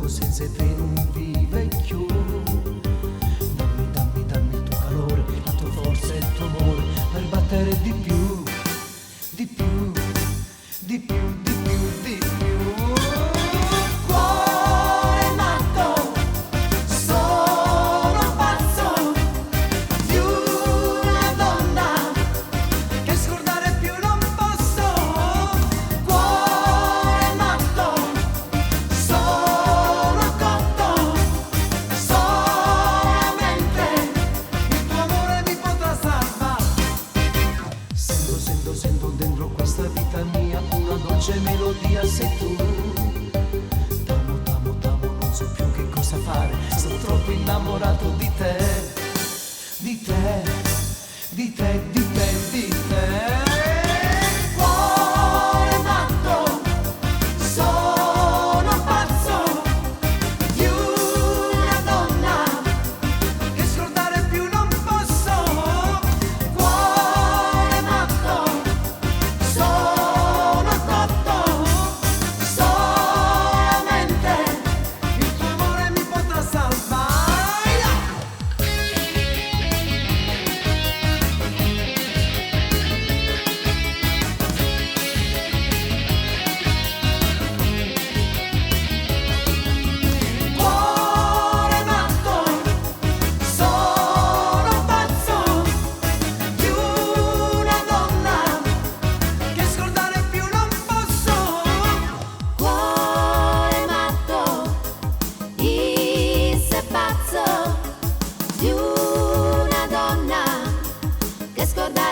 corpo senza te non vive più. Dammi il tuo calore, la tua forza e il tuo amore per battere di più, di più, di più, di più, di più. Cuore matto, sono pazzo di una donna che scordare più non posso. Cuore matto, sono cotto, solamente il tuo amore mi potrà salvare. Sento dentro questa vita mia una dolce melodia, sei tu. T'amo, non so più che cosa fare, sono troppo innamorato di te, di te, di te, di te, di te. Cuore matto, sono pazzo di una donna che scordare più non posso. Cuore matto, sono cotto, solamente il tuo amore mi potrà salvare. Cuore matto, sono pazzo di una donna che scordare più non posso. Cuore matto, sei pazzo di una donna che scorda